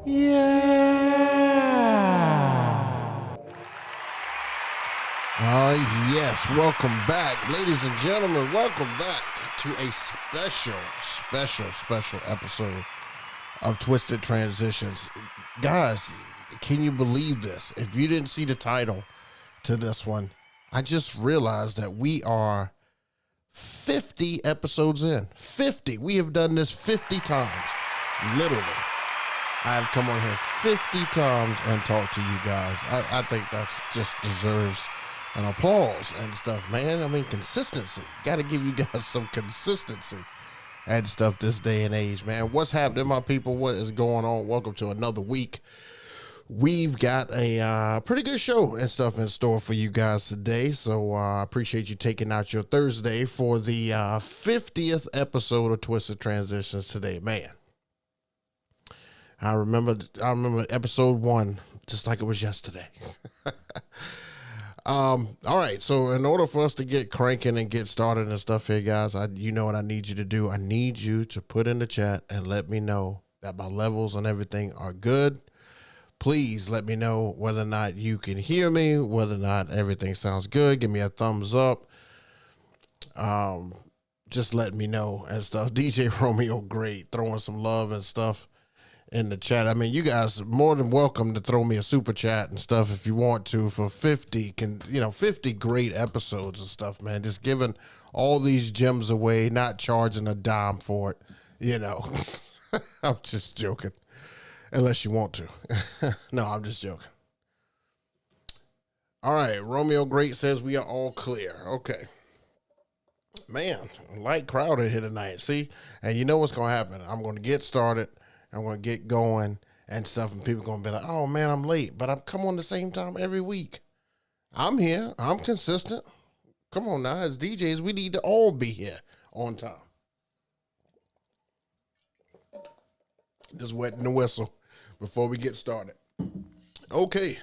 Yeah. Yes, welcome back, ladies and gentlemen. Welcome back to a special episode of Twisted Transitions. Guys, can you believe this? If you didn't see the title to this one, I just realized that we are 50 episodes in. 50. We have done this 50 times. Literally. I have come on here 50 times and talked to you guys. I think that's just deserves an applause and stuff, man. I mean, consistency. Got to give you guys some consistency and stuff this day and age, man. What's happening, my people? What is going on? Welcome to another week. We've got a pretty good show and stuff in store for you guys today. So I appreciate you taking out your Thursday for the 50th episode of Twisted Transitions today, man. I remember episode 1 just like it was yesterday. All right. So in order for us to get cranking and get started and stuff here, guys, you know what I need you to do. I need you to put in the chat and let me know that my levels and everything are good. Please let me know whether or not you can hear me, whether or not everything sounds good. Give me a thumbs up. Just let me know and stuff. DJ Romeo, great. Throwing some love and stuff in the chat. I mean, you guys are more than welcome to throw me a super chat and stuff if you want to for 50 great episodes and stuff, man. Just giving all these gems away, not charging a dime for it, you know. I'm just joking. Unless you want to. No, I'm just joking. All right, Romeo Great says we are all clear. Okay. Man, light crowd in here tonight. See? And you know what's going to happen. I'm going to get started. I'm going to get going and stuff, and people are going to be like, oh, man, I'm late. But I come on the same time every week. I'm here. I'm consistent. Come on now. As DJs, we need to all be here on time. Just wetting the whistle before we get started. Okay.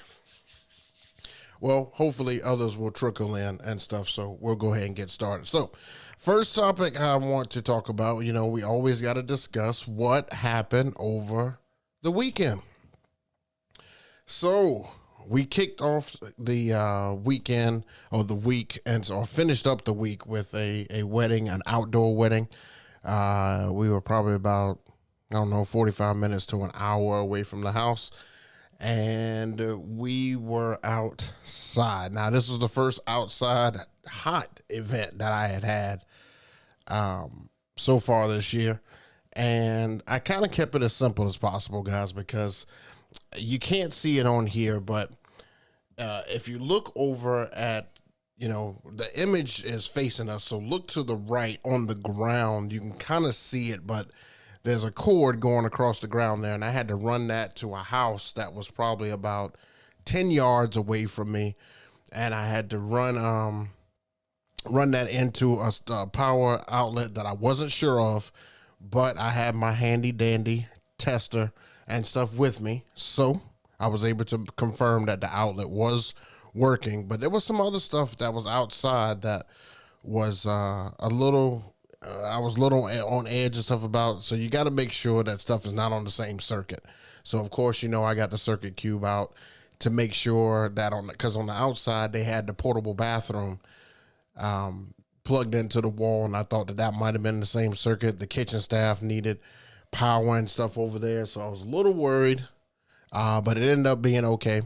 Well, hopefully others will trickle in and stuff, so we'll go ahead and get started. So, first topic I want to talk about, you know, we always got to discuss what happened over the weekend. So, we kicked off the weekend or the week or finished up the week with a wedding, an outdoor wedding. We were probably about 45 minutes to an hour away from the house. And we were outside. Now, this was the first outside hot event that I had so far this year. And I kind of kept it as simple as possible, guys, because you can't see it on here. But if you look over at, the image is facing us. So look to the right on the ground. You can kind of see it, but there's a cord going across the ground there, and I had to run that to a house that was probably about 10 yards away from me, and I had to run that into a power outlet that I wasn't sure of, but I had my handy-dandy tester and stuff with me, so I was able to confirm that the outlet was working. But there was some other stuff that was outside that was I was a little on edge and stuff about, so you got to make sure that stuff is not on the same circuit. So, of course, I got the circuit cube out to make sure that because on the outside, they had the portable bathroom plugged into the wall, and I thought that might have been the same circuit. The kitchen staff needed power and stuff over there, so I was a little worried, but it ended up being okay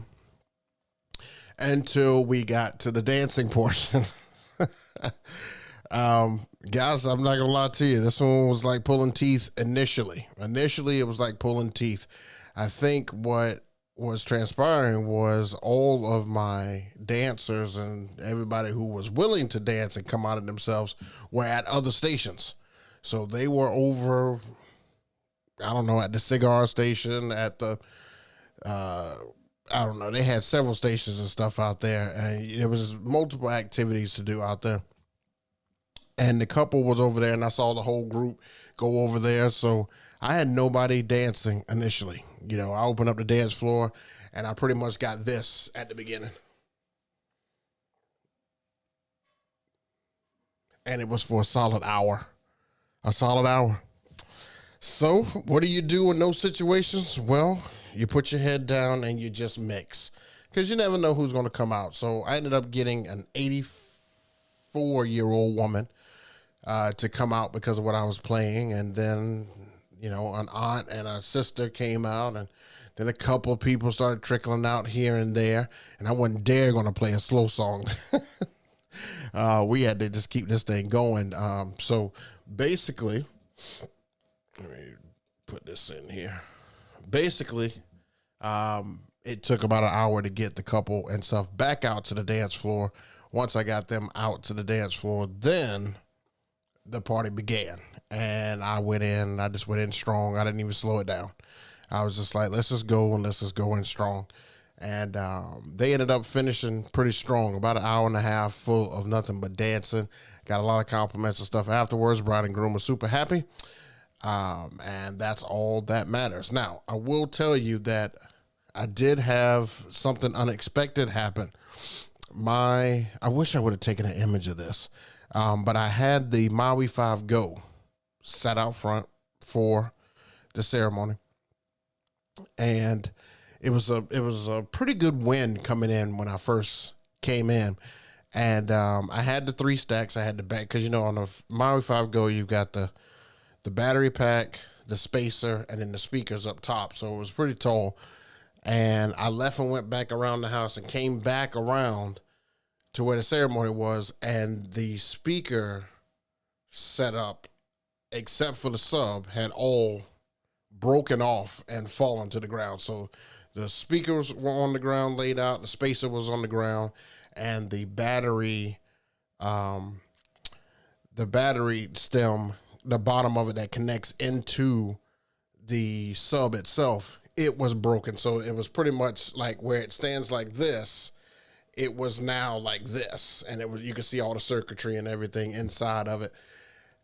until we got to the dancing portion. Guys, I'm not gonna lie to you. This one was like pulling teeth initially. Initially, it was like pulling teeth. I think what was transpiring was all of my dancers and everybody who was willing to dance and come out of themselves were at other stations. So they were over, at the cigar station, at the, they had several stations and stuff out there, and there was multiple activities to do out there. And the couple was over there, and I saw the whole group go over there. So I had nobody dancing initially. I opened up the dance floor, and I pretty much got this at the beginning. And it was for a solid hour. So what do you do in those situations? Well, You put your head down and you just mix, because you never know who's going to come out. So I ended up getting an 84-year-old woman to come out because of what I was playing. And then, you know, an aunt and a sister came out, and then a couple of people started trickling out here and there. And I wasn't dare going to play a slow song. We had to just keep this thing going. So basically, let me put this in here. Basically, it took about an hour to get the couple and stuff back out to the dance floor. Once I got them out to the dance floor, then the party began. And I went in. I just went in strong. I didn't even slow it down. I was just like, let's just go and let's just go in strong. And they ended up finishing pretty strong, about an hour and a half full of nothing but dancing. Got a lot of compliments and stuff afterwards. Bride and groom were super happy. And that's all that matters. Now, I will tell you that I did have something unexpected happen. I wish I would have taken an image of this. But I had the Maui 5 Go sat out front for the ceremony. And it was a pretty good wind coming in when I first came in. And I had the 3 stacks. I had the back, because, you know, on the Maui 5 Go, you've got the battery pack, the spacer, and then the speakers up top. So it was pretty tall. And I left and went back around the house and came back around to where the ceremony was. And the speaker setup, except for the sub, had all broken off and fallen to the ground. So the speakers were on the ground laid out, the spacer was on the ground, and the battery stem, the bottom of it that connects into the sub itself, it was broken. So it was pretty much like where it stands like this, it was now like this. And it was, you could see all the circuitry and everything inside of it.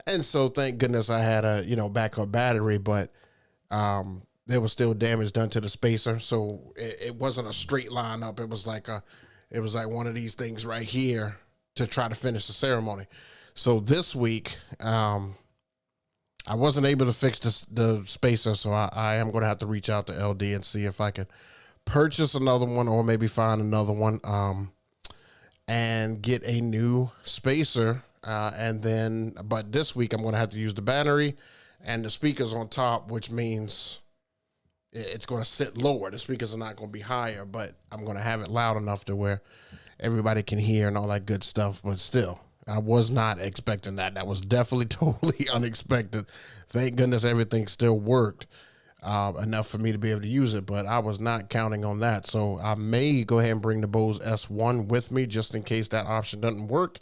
And so thank goodness I had a, you know, backup battery, but there was still damage done to the spacer. So it wasn't a straight line up. It was like one of these things right here to try to finish the ceremony. So this week, I wasn't able to fix the spacer. So I am going to have to reach out to LD and see if I can purchase another one, or maybe find another one, and get a new spacer. But this week I'm going to have to use the battery and the speakers on top, which means it's going to sit lower. The speakers are not going to be higher, but I'm going to have it loud enough to where everybody can hear and all that good stuff. But still, I was not expecting that. That was definitely totally unexpected. Thank goodness everything still worked enough for me to be able to use it, but I was not counting on that. So I may go ahead and bring the Bose S1 with me just in case that option doesn't work,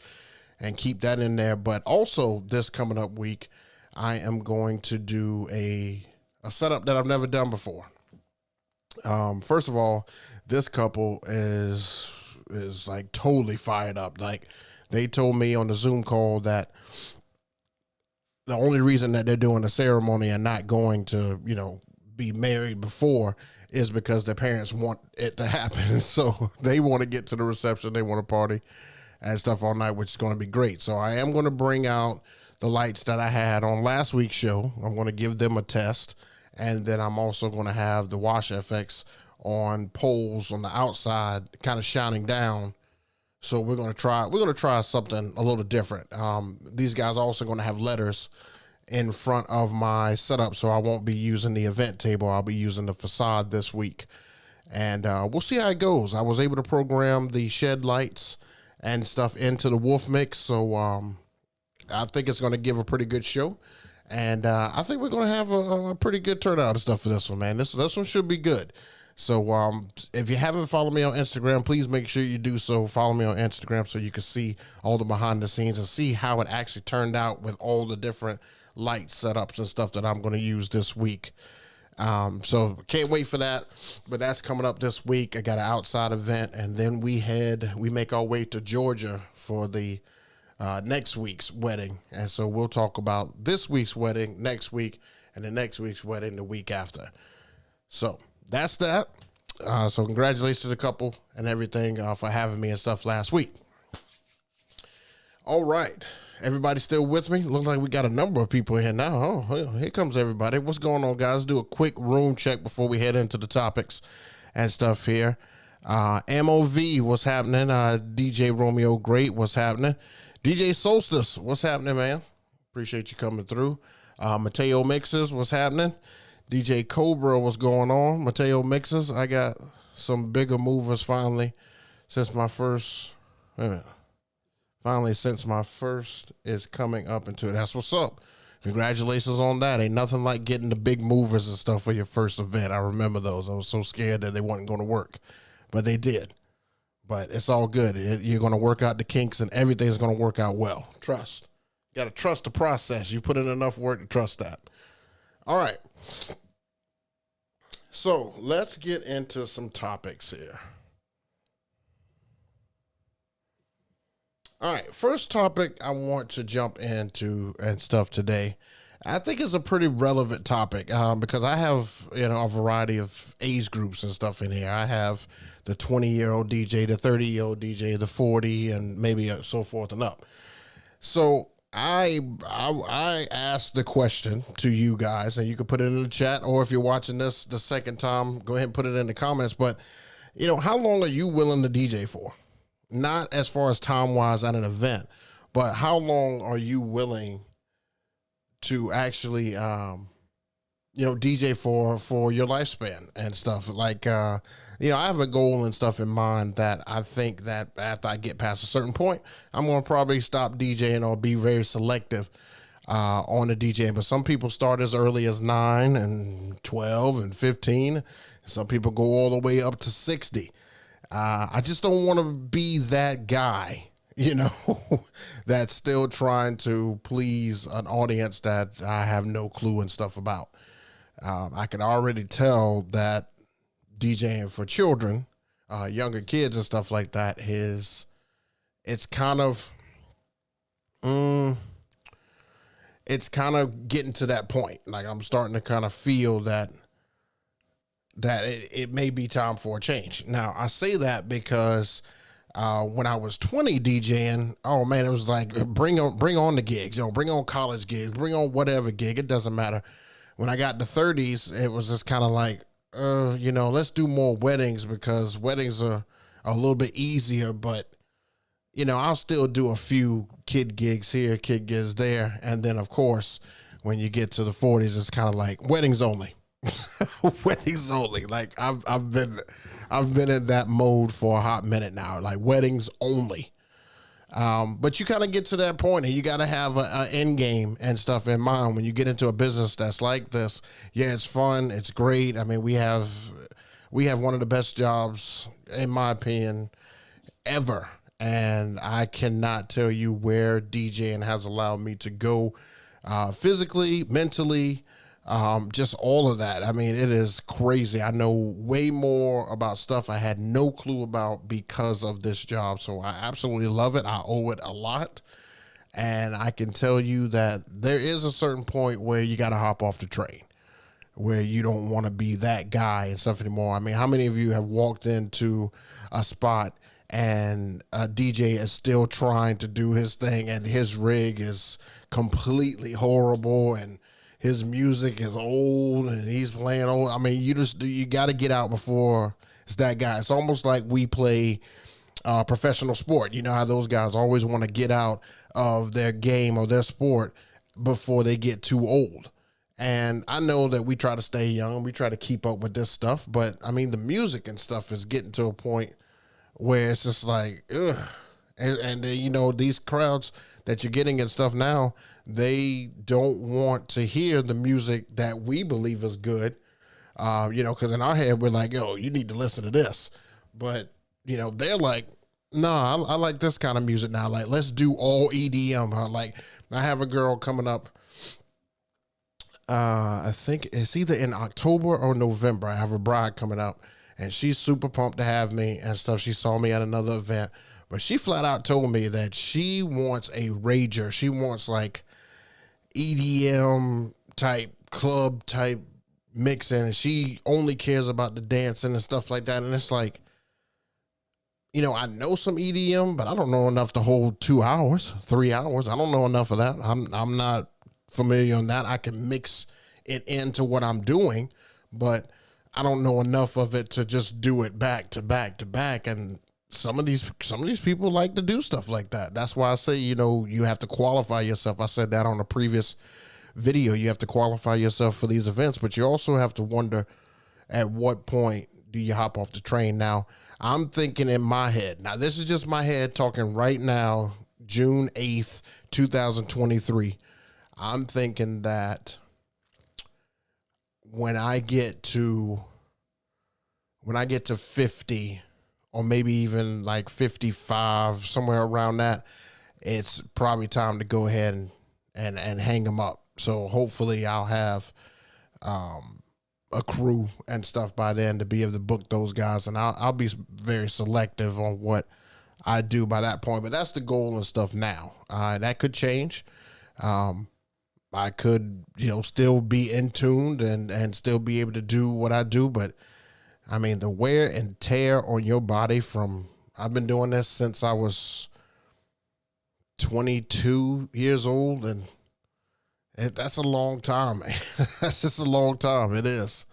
and keep that in there. But also this coming up week, I am going to do a setup that I've never done before. First of all, this couple is like totally fired up. Like, they told me on the Zoom call that the only reason that they're doing the ceremony and not going to, you know, be married before is because their parents want it to happen. So they want to get to the reception. They want to party and stuff all night, which is going to be great. So I am going to bring out the lights that I had on last week's show. I'm going to give them a test. And then I'm also going to have the wash FX on poles on the outside, kind of shining down. So we're going to try something a little different. These guys are also going to have letters in front of my setup, so I won't be using the event table. I'll be using the facade this week. And we'll see how it goes. I was able to program the shed lights and stuff into the Wolf Mix, so I think it's going to give a pretty good show. And I think we're going to have a pretty good turnout and stuff for this one, man. This one should be good. So if you haven't followed me on Instagram, please make sure you do so. Follow me on Instagram so you can see all the behind the scenes and see how it actually turned out with all the different light setups and stuff that I'm going to use this week. So can't wait for that. But that's coming up this week. I got an outside event, and then we make our way to Georgia for the next week's wedding. And so we'll talk about this week's wedding next week, and the next week's wedding the week after. So that's that. So congratulations to the couple and everything for having me and stuff last week. All right. Everybody still with me? Looks like we got a number of people here now. Oh, well, here comes everybody. What's going on, guys? Do a quick room check before we head into the topics and stuff here. MOV, what's happening? DJ Romeo Great, what's happening? DJ Solstice, what's happening, man? Appreciate you coming through. Mateo Mixes, what's happening? DJ Cobra, what's going on? Mateo Mixes, I got some bigger movers finally since my first. Wait a minute. Finally, since my first is coming up into it. That's what's up. Congratulations on that. Ain't nothing like getting the big movers and stuff for your first event. I remember those. I was so scared that they weren't going to work, but they did. But it's all good. You're going to work out the kinks and everything's going to work out well. Trust. You got to trust the process. You put in enough work to trust that. All right. So let's get into some topics here. All right, first topic I want to jump into and stuff today, I think is a pretty relevant topic because I have, a variety of age groups and stuff in here. I have the 20-year-old DJ, the 30-year-old DJ, the 40, and maybe so forth and up. So I asked the question to you guys, and you can put it in the chat, or if you're watching this the second time, go ahead and put it in the comments. But, how long are you willing to DJ for? Not as far as time-wise at an event, but how long are you willing to actually, DJ for your lifespan and stuff? Like, I have a goal and stuff in mind that I think that after I get past a certain point, I'm going to probably stop DJing or be very selective on the DJing. But some people start as early as 9 and 12 and 15. Some people go all the way up to 60. I just don't want to be that guy, that's still trying to please an audience that I have no clue and stuff about. I can already tell that DJing for children, younger kids and stuff like that it's kind of getting to that point. Like I'm starting to kind of feel that it may be time for a change. Now, I say that because when I was 20 DJing, oh man, it was like bring on the gigs, bring on college gigs, bring on whatever gig, it doesn't matter. When I got to 30s, it was just kind of like, let's do more weddings because weddings are a little bit easier, but I'll still do a few kid gigs here, kid gigs there, and then of course, when you get to the 40s, it's kind of like weddings only. Weddings only. Like I've been in that mode for a hot minute now. Like weddings only. But you kind of get to that point, and you got to have an end game and stuff in mind when you get into a business that's like this. Yeah, it's fun. It's great. I mean, we have one of the best jobs, in my opinion, ever. And I cannot tell you where DJing has allowed me to go, physically, mentally. Just all of that. I mean, it is crazy. I know way more about stuff I had no clue about because of this job. So I absolutely love it. I owe it a lot. And I can tell you that there is a certain point where you got to hop off the train, where you don't want to be that guy and stuff anymore. I mean, how many of you have walked into a spot and a DJ is still trying to do his thing and his rig is completely horrible and his music is old and he's playing old? I mean, you got to get out before it's that guy. It's almost like we play professional sport. You know how those guys always want to get out of their game or their sport before they get too old. And I know that we try to stay young. We try to keep up with this stuff. But, I mean, the music and stuff is getting to a point where it's just like, ugh. And these crowds that you're getting and stuff now, they don't want to hear the music that we believe is good, because in our head, we're like, yo, you need to listen to this. But, they're like, no, I like this kind of music now. Like, let's do all EDM. Like, I have a girl coming up. I think it's either in October or November. I have a bride coming up, and she's super pumped to have me and stuff. She saw me at another event. But she flat out told me that she wants a rager. She wants like EDM type, club type mixing. And she only cares about the dancing and stuff like that. And it's like, I know some EDM, but I don't know enough to hold 2 hours, 3 hours. I don't know enough of that. I'm not familiar on that. I can mix it into what I'm doing, but I don't know enough of it to just do it back to back to back. And some of these people like to do stuff like that. That's why I say, you have to qualify yourself. I said that on a previous video. You have to qualify yourself for these events, but you also have to wonder at what point do you hop off the train. Now, I'm thinking in my head. Now, this is just my head talking right now, June 8th, 2023. I'm thinking that when I get to 50 or maybe even like 55, somewhere around that, it's probably time to go ahead and hang them up. So hopefully I'll have a crew and stuff by then to be able to book those guys. And I'll be very selective on what I do by that point. But that's the goal and stuff now. That could change. I could, still be in tuned and still be able to do what I do. But I mean, the wear and tear on your body I've been doing this since I was 22 years old. And that's a long time, man. That's just a long time. It is.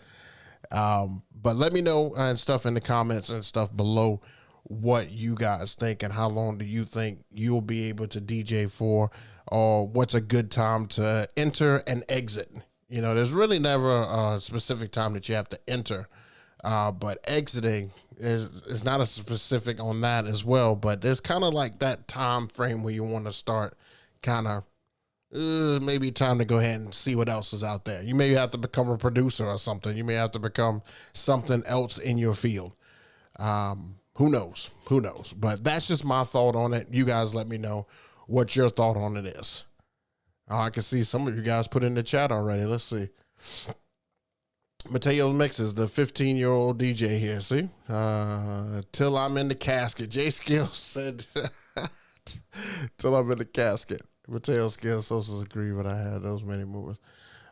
But let me know and stuff in the comments and stuff below what you guys think and how long do you think you'll be able to DJ for, or what's a good time to enter and exit. There's really never a specific time that you have to enter. But exiting is not a specific on that as well, but there's kind of like that time frame where you want to start kind of maybe time to go ahead and see what else is out there. You may have to become a producer or something. You may have to become something else in your field. Who knows? But that's just my thought on it. You guys let me know what your thought on it is. I can see some of you guys put in the chat already. Let's see. Mateo's Mixes, the 15-year-old DJ here. See? Till I'm in the casket. Jay Skills said, till I'm in the casket. Mateo Skills Sosa's agree, but I had those many movers.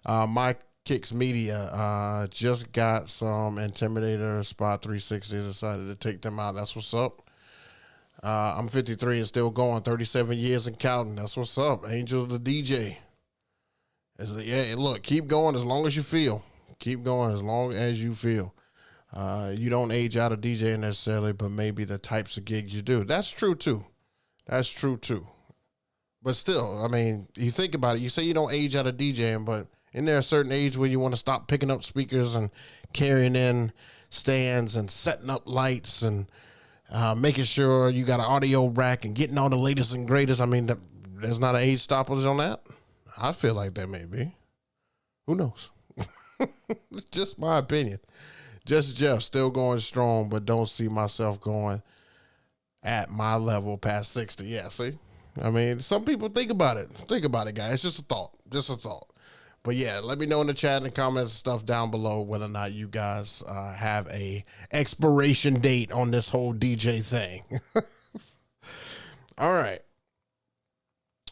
My Kicks Media just got some Intimidator Spot 360. Decided to take them out. That's what's up. I'm 53 and still going. 37 years and counting. That's what's up. Angel the DJ. Yeah, look, keep going as long as you feel. Keep going as long as you feel. You don't age out of DJing necessarily, but maybe the types of gigs you do. That's true too. But still, I mean, you think about it. You say you don't age out of DJing, but isn't there a certain age where you want to stop picking up speakers and carrying in stands and setting up lights and making sure you got an audio rack and getting all the latest and greatest? I mean, there's not an age stoppage on that. I feel like there may be. Who knows? It's just my opinion. Just Jeff, still going strong, but don't see myself going at my level past 60. Yeah, see? I mean, some people think about it. Think about it, guys. It's just a thought. Just a thought. But yeah, let me know in the chat and comments and stuff down below whether or not you guys have a expiration date on this whole DJ thing. All right.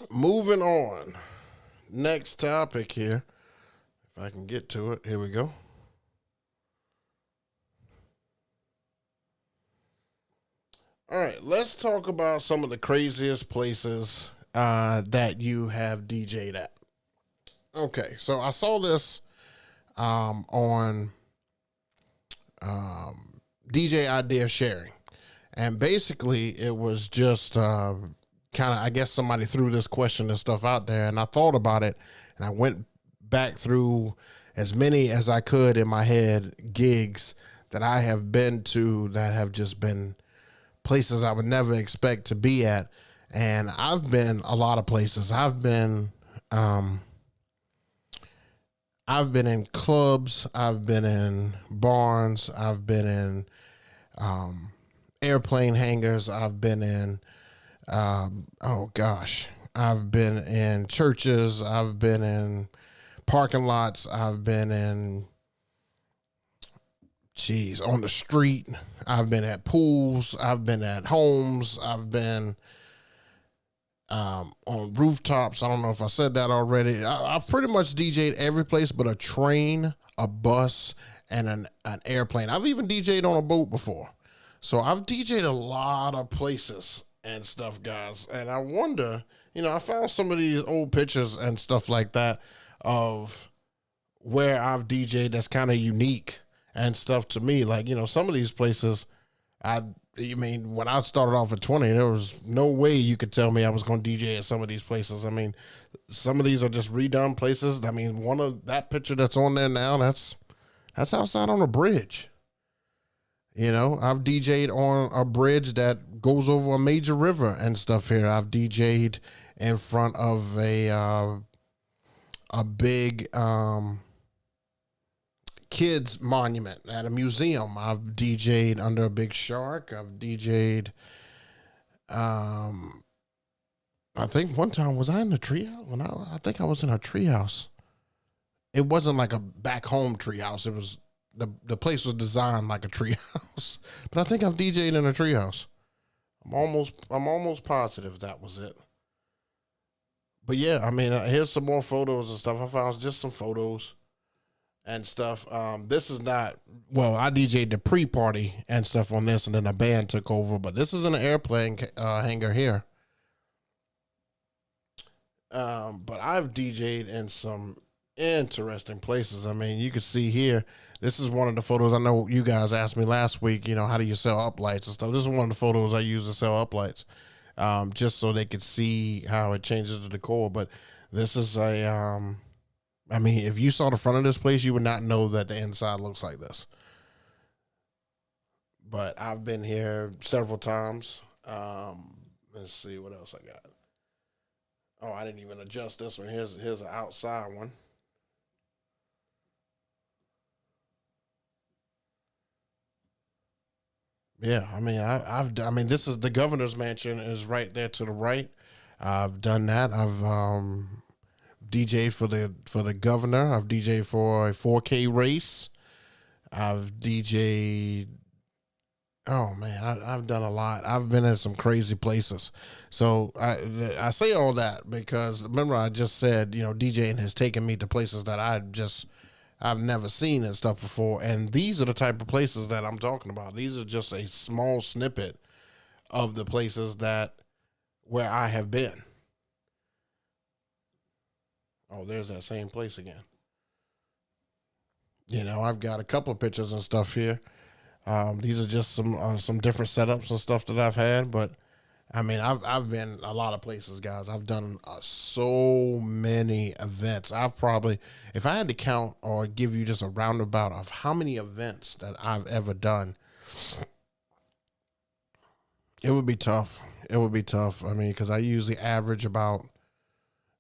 Moving on. Next topic here. If I can get to it. Here we go. All right, let's talk about some of the craziest places that you have DJ'd at. Okay, so I saw this on DJ Idea Sharing. And basically, it was just kind of, I guess somebody threw this question and stuff out there, and I thought about it, and I went back through as many as I could in my head gigs that I have been to that have just been places I would never expect to be at. And I've been a lot of places. I've been in clubs. I've been in barns. I've been in airplane hangars. I've been in, I've been in churches. I've been in parking lots. I've been in, on the street. I've been at pools. I've been at homes. I've been on rooftops. I don't know if I said that already. I've pretty much DJ'd every place but a train, a bus, and an airplane. I've even DJ'd on a boat before. So I've DJ'd a lot of places and stuff, guys. And I wonder, I found some of these old pictures and stuff like that of where I've DJ'd that's kind of unique and stuff to me. Like, some of these places, when I started off at 20, there was no way you could tell me I was going to DJ at some of these places. I mean, some of these are just redone places. I mean, one of that picture that's on there now, that's outside on a bridge. I've DJ'd on a bridge that goes over a major river and stuff here. I've DJ'd in front of a big kids monument at a museum. I've DJ'd under a big shark. I've DJ'd, I think one time, was I in the treehouse? I think I was in a treehouse. It wasn't like a back home treehouse. It was, the place was designed like a treehouse, but I think I've DJ'd in a treehouse. I'm almost positive that was it. But yeah, I mean, here's some more photos and stuff. I found just some photos and stuff. This is not, well, I DJ'd the pre-party and stuff on this, and then a band took over. But this is an airplane hangar here. But I've DJ'd in some interesting places. I mean, you can see here, this is one of the photos. I know you guys asked me last week, how do you sell up lights and stuff. This is one of the photos I use to sell up lights, just so they could see how it changes the decor. But this is I mean, if you saw the front of this place, you would not know that the inside looks like this. But I've been here several times. Let's see what else I got. Oh, I didn't even adjust this one. Here's an outside one. Yeah, I mean, I mean, this is the governor's mansion is right there to the right. I've done that. I've DJ'd for the governor. I've DJ'd for a 4K race. I've DJ'd. Oh man, I've done a lot. I've been in some crazy places. So I say all that because remember I just said, DJing has taken me to places that I've never seen and stuff before. And these are the type of places that I'm talking about. These are just a small snippet of the places where I have been. Oh, there's that same place again. I've got a couple of pictures and stuff here. These are just some different setups and stuff that I've had, but I mean, I've been a lot of places, guys. I've done so many events. I've probably, if I had to count or give you just a roundabout of how many events that I've ever done, it would be tough. It would be tough. I mean, because I usually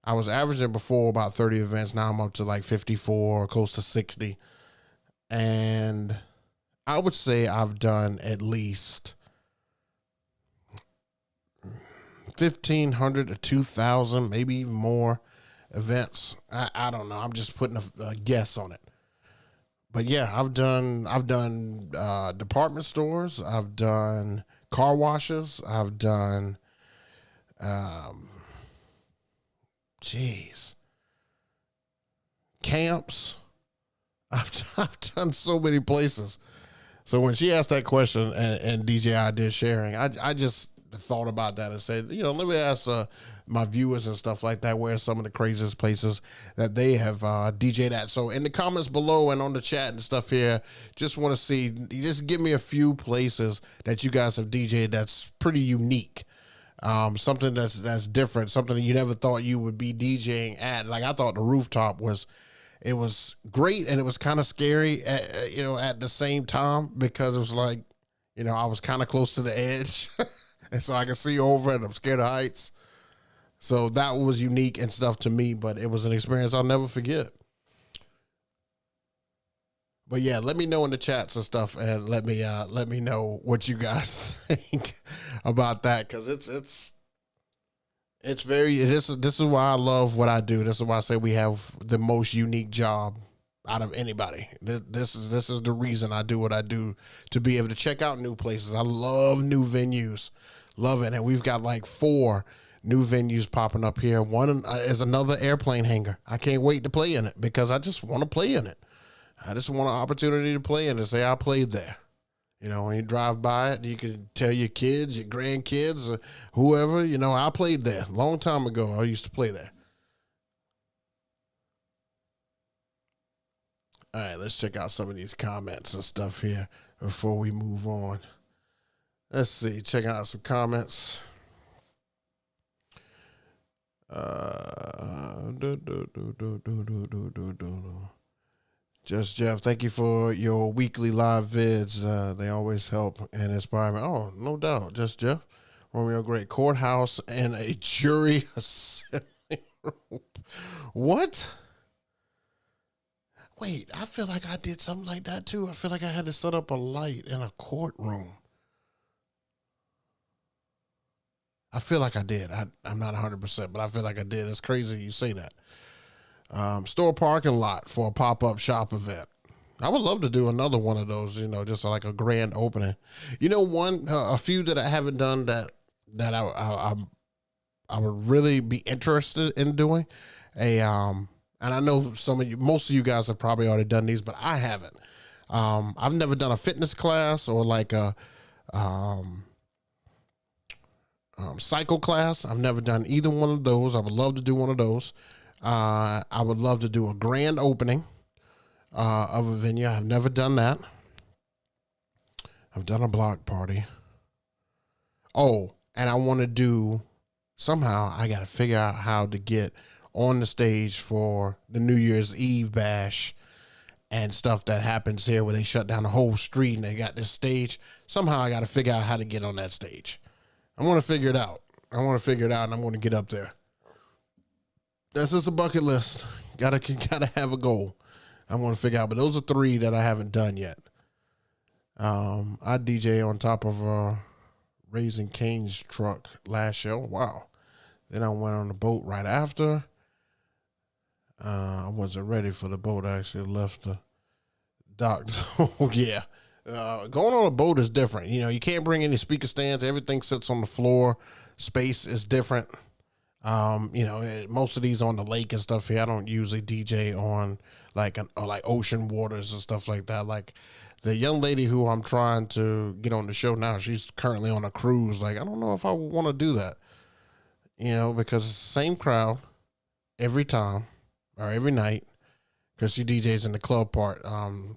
I was averaging before about 30 events. Now I'm up to like 54, close to 60. And I would say I've done at least 1,500 to 2,000, maybe even more events. I don't know. I'm just putting a guess on it. But yeah, I've done department stores. I've done car washes. I've done, camps. I've done so many places. So when she asked that question and DJ I did sharing, I just thought about that and said, let me ask my viewers and stuff like that where some of the craziest places that they have DJ'd at. So in the comments below and on the chat and stuff here, just want to see, just give me a few places that you guys have DJ'd that's pretty unique. Something that's different, something that you never thought you would be DJing at. Like I thought the rooftop was great and it was kind of scary at the same time because it was like, I was kind of close to the edge and so I could see over and I'm scared of heights. So that was unique and stuff to me, but it was an experience I'll never forget. But yeah, let me know in the chats and stuff and let me know what you guys think about that. Cause this is why I love what I do. This is why I say we have the most unique job out of anybody. This is the reason I do what I do, to be able to check out new places. I love new venues, love it. And we've got like 4 new venues popping up here. One is another airplane hangar. I can't wait to play in it because I just want to play in it. I just want an opportunity to play in it and say I played there. You know, when you drive by it, you can tell your kids, your grandkids, or whoever, you know, I played there a long time ago. I used to play there. All right, let's check out some of these comments and stuff here before we move on. Let's see, checking out some comments. Just Jeff, thank you for your weekly live vids. They always help and inspire me. Oh, no doubt. Just Jeff, Romeo Great Courthouse and a jury assembly room. What? Wait, I feel like I did something like that too. I feel like I had to set up a light in a courtroom. I feel like I did. I'm not 100%, but I feel like I did. It's crazy you say that. Store parking lot for a pop-up shop event. I would love to do another one of those, you know, just like a grand opening. You know, a few that I haven't done that I would really be interested in doing. And I know most of you guys have probably already done these, but I haven't. I've never done a fitness class or like a cycle class. I've never done either one of those. I would love to do one of those. I would love to do a grand opening of a venue. I've never done that. I've done a block party. Oh, and I want to do, somehow I got to figure out how to get on the stage for the New Year's Eve bash and stuff that happens here where they shut down the whole street and they got this stage. Somehow I got to figure out how to get on that stage. I want to figure it out. And I'm going to get up there. That's just a bucket list. Gotta have a goal. I want to figure out, but those are 3 that I haven't done yet. I DJ on top of Raising Cane's truck last show. Wow. Then I went on the boat right after. I wasn't ready for the boat. I actually left the dock. Oh yeah. Going on a boat is different. You know, you can't bring any speaker stands. Everything sits on the floor. Space is different. You know, most of these on the lake and stuff here. I don't usually DJ on like ocean waters and stuff like that. Like the young lady who I'm trying to get on the show now, she's currently on a cruise. Like, I don't know if I want to do that, you know, because it's the same crowd every time or every night because she DJs in the club part.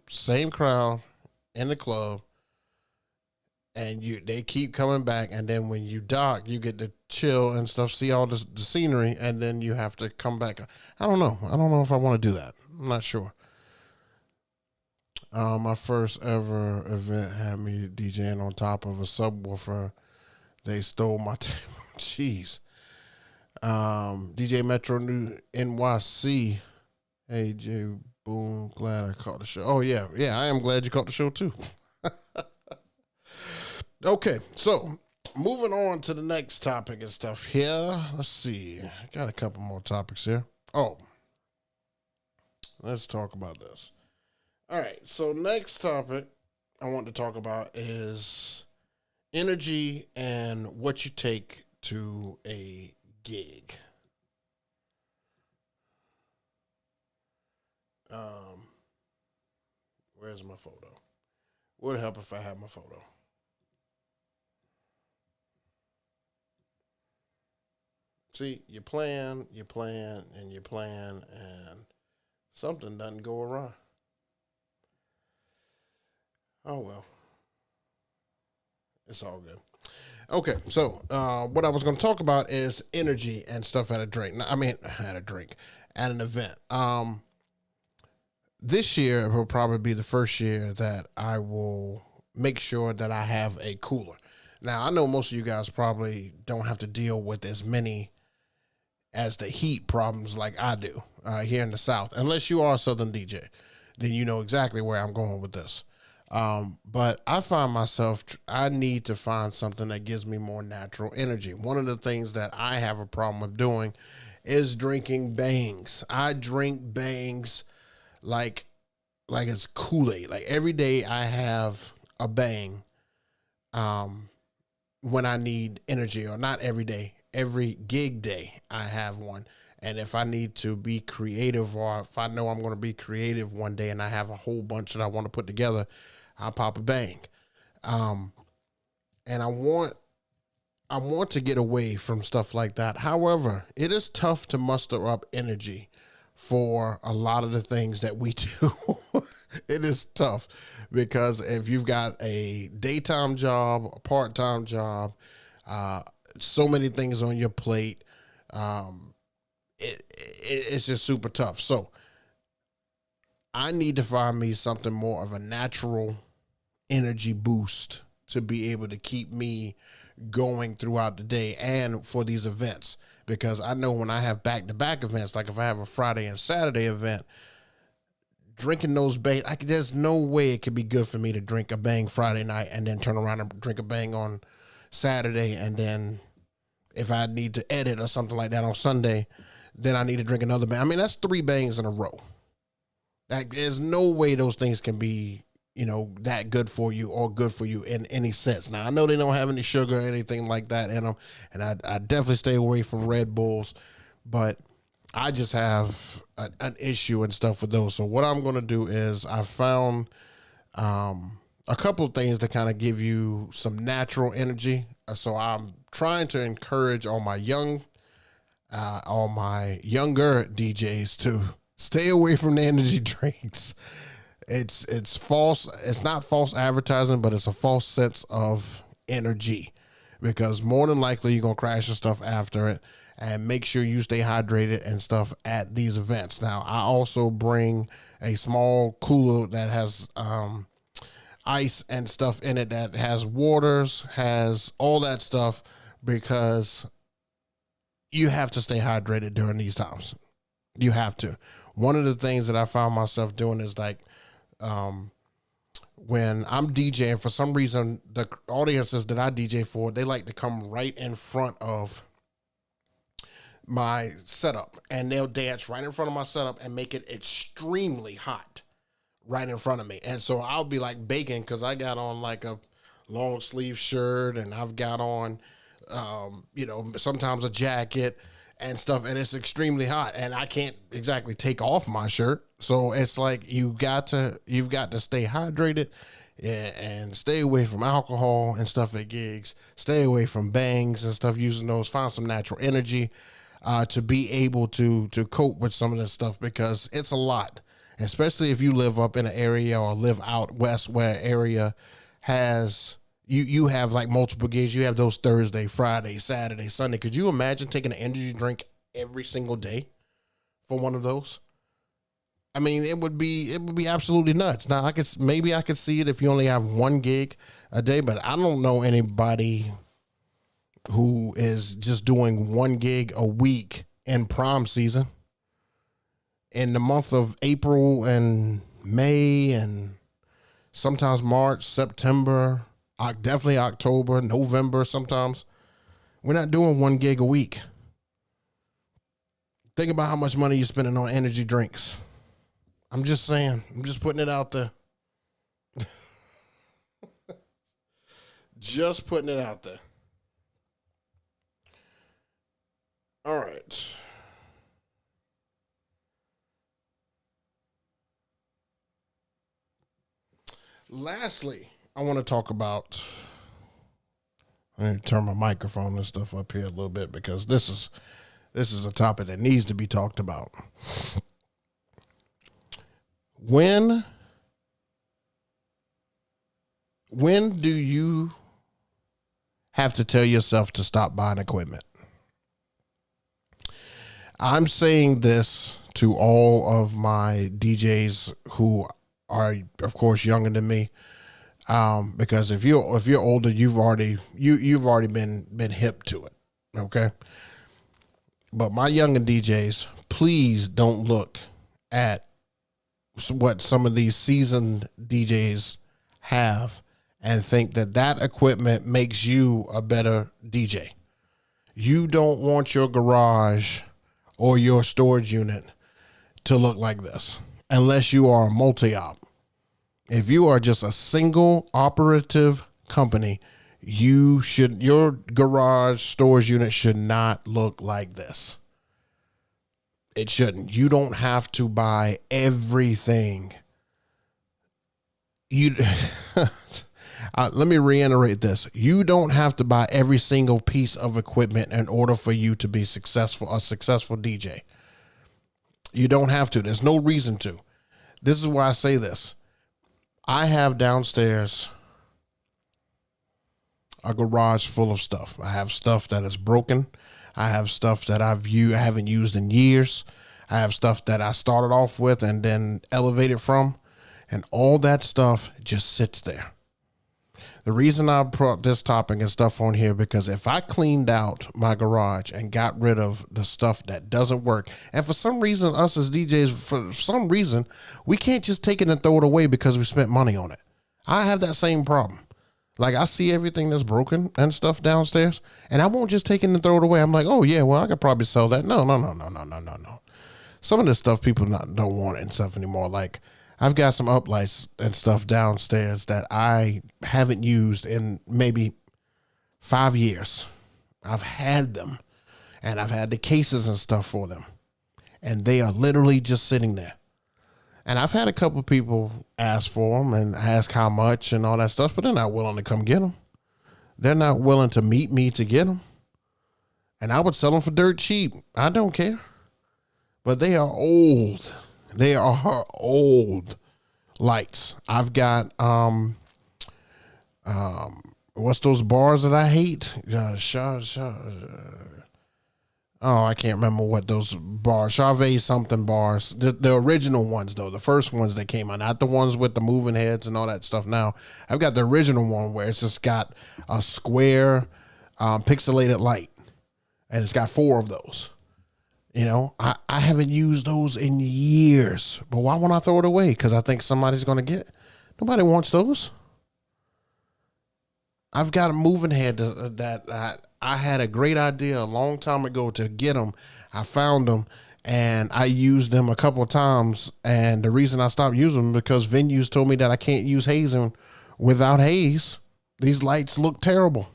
Same crowd in the club. And they keep coming back, and then when you dock, you get to chill and stuff, see all the scenery, and then you have to come back. I don't know. I don't know if I want to do that. I'm not sure. My first ever event had me DJing on top of a subwoofer. They stole my table. Jeez. DJ Metro New NYC. Hey, Jay Boom, glad I caught the show. Oh, yeah. Yeah, I am glad you caught the show, too. Okay, so moving on to the next topic and stuff here. Let's see. I got a couple more topics here. Oh, let's talk about this. All right, so next topic I want to talk about is energy and what you take to a gig. Where's my photo? Would help if I had my photo. See, you plan, and something doesn't go awry. Oh, well. It's all good. Okay, so what I was going to talk about is energy and stuff at a drink. At an event. This year will probably be the first year that I will make sure that I have a cooler. Now, I know most of you guys probably don't have to deal with as many as the heat problems like I do here in the South. Unless you are a Southern DJ, then you know exactly where I'm going with this. But I find myself, I need to find something that gives me more natural energy. One of the things that I have a problem with doing is drinking bangs. I drink bangs like it's Kool-Aid. Like every day I have a bang when I need energy, or not every day. Every gig day I have one. And if I need to be creative, or if I know I'm going to be creative one day and I have a whole bunch that I want to put together, I'll pop a bang. Um, and I want to get away from stuff like that. However, it is tough to muster up energy for a lot of the things that we do. It is tough because if you've got a daytime job, a part-time job, uh, so many things on your plate, um, it's just super tough. So I need to find me something more of a natural energy boost to be able to keep me going throughout the day and for these events. Because I know when I have back to back events, like if I have a Friday and Saturday event, drinking those bang, there's no way it could be good for me to drink a bang Friday night and then turn around and drink a bang on Saturday. And then if I need to edit or something like that on Sunday, then I need to drink another bang. I mean, that's 3 bangs in a row. Like, there's no way those things can be, that good for you or good for you in any sense. Now, I know they don't have any sugar or anything like that in them, and I definitely stay away from Red Bulls, but I just have an issue and stuff with those. So what I'm going to do is I found a couple of things to kind of give you some natural energy. So I'm trying to encourage all my younger DJs to stay away from the energy drinks. It's false. It's not false advertising, but it's a false sense of energy, because more than likely you're going to crash your stuff after it. And make sure you stay hydrated and stuff at these events. Now, I also bring a small cooler that has ice and stuff in it, that has waters, has all that stuff, because you have to stay hydrated during these times. You have to. One of the things that I found myself doing is like, when I'm DJing, for some reason, the audiences that I DJ for, they like to come right in front of my setup, and they'll dance right in front of my setup and make it extremely hot right in front of me. And so I'll be like baking, because I got on like a long sleeve shirt, and I've got on, sometimes a jacket and stuff, and it's extremely hot, and I can't exactly take off my shirt. So it's like you've got to stay hydrated and stay away from alcohol and stuff at gigs. Stay away from bangs and stuff, using those. Find some natural energy to be able to cope with some of this stuff, because it's a lot, especially if you live up in an area or live out west where area has you have like multiple gigs. You have those Thursday, Friday, Saturday, Sunday. Could you imagine taking an energy drink every single day for one of those? I mean, it would be absolutely nuts. Now, I could see it if you only have one gig a day, but I don't know anybody who is just doing one gig a week in prom season, in the month of April and May, and sometimes March, September, definitely October, November. Sometimes we're not doing one gig a week. Think about how much money you're spending on energy drinks. I'm just saying. I'm just putting it out there. Just putting it out there. All right. Lastly, I want to talk about, I need to turn my microphone and stuff up here a little bit, because this is a topic that needs to be talked about. When do you have to tell yourself to stop buying equipment? I'm saying this to all of my DJs who are, of course, younger than me, because if you're older, you've already been hip to it, okay? But my younger DJs, please don't look at what some of these seasoned DJs have and think that equipment makes you a better DJ. You don't want your garage or your storage unit to look like this, unless you are a multi-op. If you are just a single operative company, your garage storage unit should not look like this. It shouldn't. You don't have to buy everything. Let me reiterate this. You don't have to buy every single piece of equipment in order for you to be a successful DJ. You don't have to. There's no reason to. This is why I say this. I have downstairs a garage full of stuff. I have stuff that is broken. I have stuff that I haven't used in years. I have stuff that I started off with and then elevated from, and all that stuff just sits there. The reason I brought this topic and stuff on here, because if I cleaned out my garage and got rid of the stuff that doesn't work, and for some reason, us as DJs, for some reason, we can't just take it and throw it away because we spent money on it. I have that same problem. Like, I see everything that's broken and stuff downstairs, and I won't just take it and throw it away. I'm like, oh, yeah, well, I could probably sell that. No. Some of this stuff people don't want it and stuff anymore. Like, I've got some uplights and stuff downstairs that I haven't used in maybe 5 years. I've had them, and I've had the cases and stuff for them, and they are literally just sitting there. And I've had a couple of people ask for them and ask how much and all that stuff, but they're not willing to come get them. They're not willing to meet me to get them. And I would sell them for dirt cheap. I don't care. But they are old. They are old lights. I've got, what's those bars that I hate? I can't remember what those bars, Charvet something bars, the original ones though, the first ones that came out, not the ones with the moving heads and all that stuff. Now I've got the original one where it's just got a square pixelated light, and it's got 4 of those. You know, I haven't used those in years, but why won't I throw it away? Because I think somebody's going to get it. Nobody wants those. I've got a moving head that I had a great idea a long time ago to get them. I found them and I used them a couple of times. And the reason I stopped using them because venues told me that I can't use hazing without haze. These lights look terrible.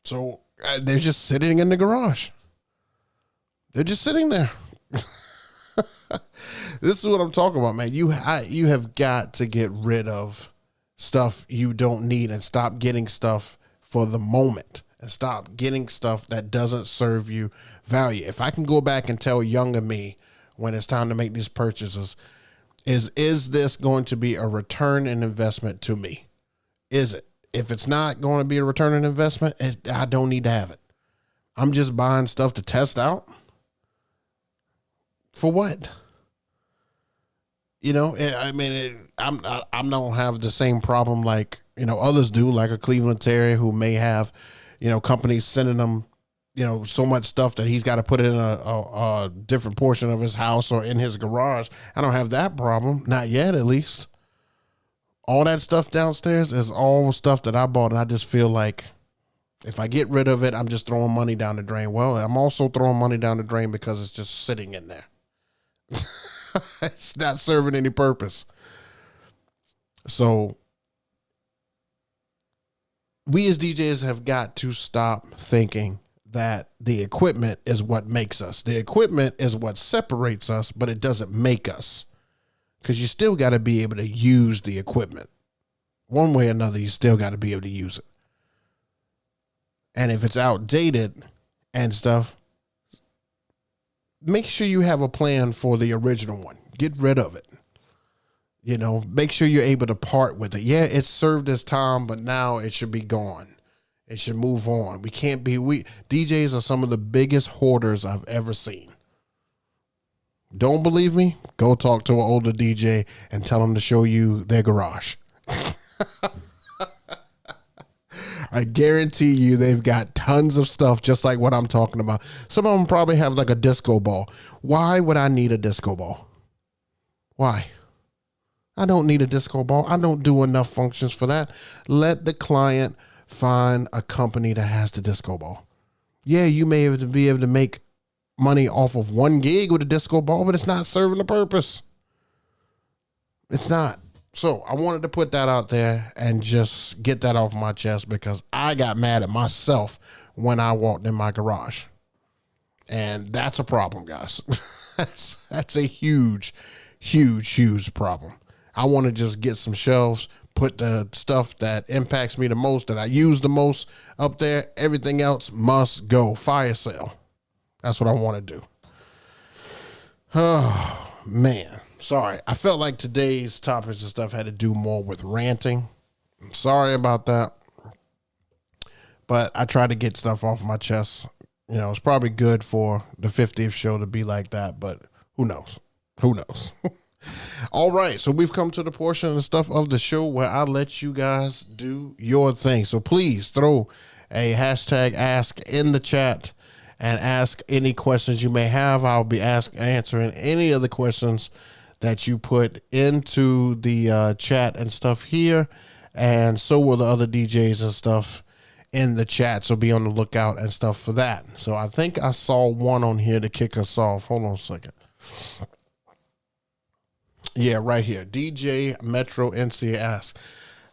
So they're just sitting in the garage. They're just sitting there. This is what I'm talking about, man. You have got to get rid of stuff you don't need and stop getting stuff for the moment and stop getting stuff that doesn't serve you value. If I can go back and tell younger me when it's time to make these purchases, is this going to be a return in investment to me? Is it? If it's not going to be a return in investment, I don't need to have it. I'm just buying stuff to test out. For what? You know, I mean, I don't have the same problem like, you know, others do, like a Cleveland Terrier who may have, you know, companies sending them, you know, so much stuff that he's got to put it in a different portion of his house or in his garage. I don't have that problem. Not yet, at least. All that stuff downstairs is all stuff that I bought, and I just feel like if I get rid of it, I'm just throwing money down the drain. Well, I'm also throwing money down the drain because it's just sitting in there. It's not serving any purpose. So we as DJs have got to stop thinking that the equipment is what makes us. The equipment is what separates us, but it doesn't make us. Because you still got to be able to use the equipment. One way or another, you still got to be able to use it. And if it's outdated and stuff, make sure you have a plan for the original one. Get rid of it. You know, make sure you're able to part with it. Yeah, it served its time, but now it should be gone. It should move on. DJs are some of the biggest hoarders I've ever seen. Don't believe me? Go talk to an older DJ and tell them to show you their garage. I guarantee you they've got tons of stuff just like what I'm talking about. Some of them probably have like a disco ball. Why would I need a disco ball? Why? I don't need a disco ball. I don't do enough functions for that. Let the client find a company that has the disco ball. Yeah, you may be able to make money off of 1 gig with a disco ball, but it's not serving the purpose. It's not. So I wanted to put that out there and just get that off my chest because I got mad at myself when I walked in my garage. And that's a problem, guys. that's a huge, huge, huge problem. I want to just get some shelves, put the stuff that impacts me the most, that I use the most up there. Everything else must go. Fire sale. That's what I want to do. Oh, man. Sorry. I felt like today's topics and stuff had to do more with ranting. I'm sorry about that. But I try to get stuff off my chest. You know, it's probably good for the 50th show to be like that, but who knows? Who knows? All right, so we've come to the portion of the stuff of the show where I let you guys do your thing. So please throw a hashtag ask in the chat and ask any questions you may have. I'll be answering any of the questions that you put into the chat and stuff here, and so will the other DJs and stuff in the chat. So be on the lookout and stuff for that. So I think I saw one on here to kick us off. Hold on a second. Yeah, right here. DJ Metro NC asks,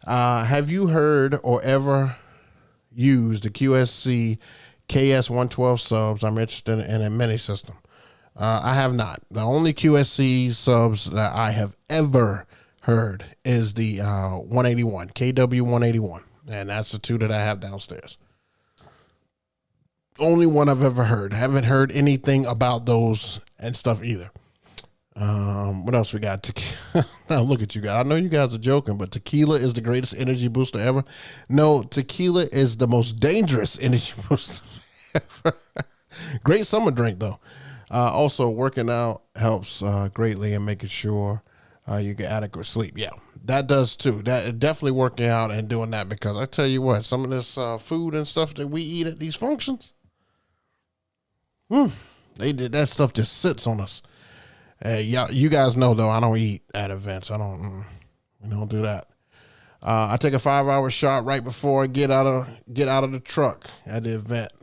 have you heard or ever used the QSC KS112 subs? I'm interested in a mini system. I have not. The only QSC subs that I have ever heard is the 181, KW181. And that's the two that I have downstairs. Only one I've ever heard. Haven't heard anything about those and stuff either. What else we got? Now look at you guys. I know you guys are joking, but tequila is the greatest energy booster ever. No, tequila is the most dangerous energy booster ever. Great summer drink though. Also, working out helps greatly in making sure you get adequate sleep. Yeah, that does too. That definitely working out and doing that, because I tell you what, some of this food and stuff that we eat at these functions, they did that stuff just sits on us. Yeah, you guys know though, I don't eat at events. We don't do that. I take a 5-hour shot right before I get out of the truck at the event.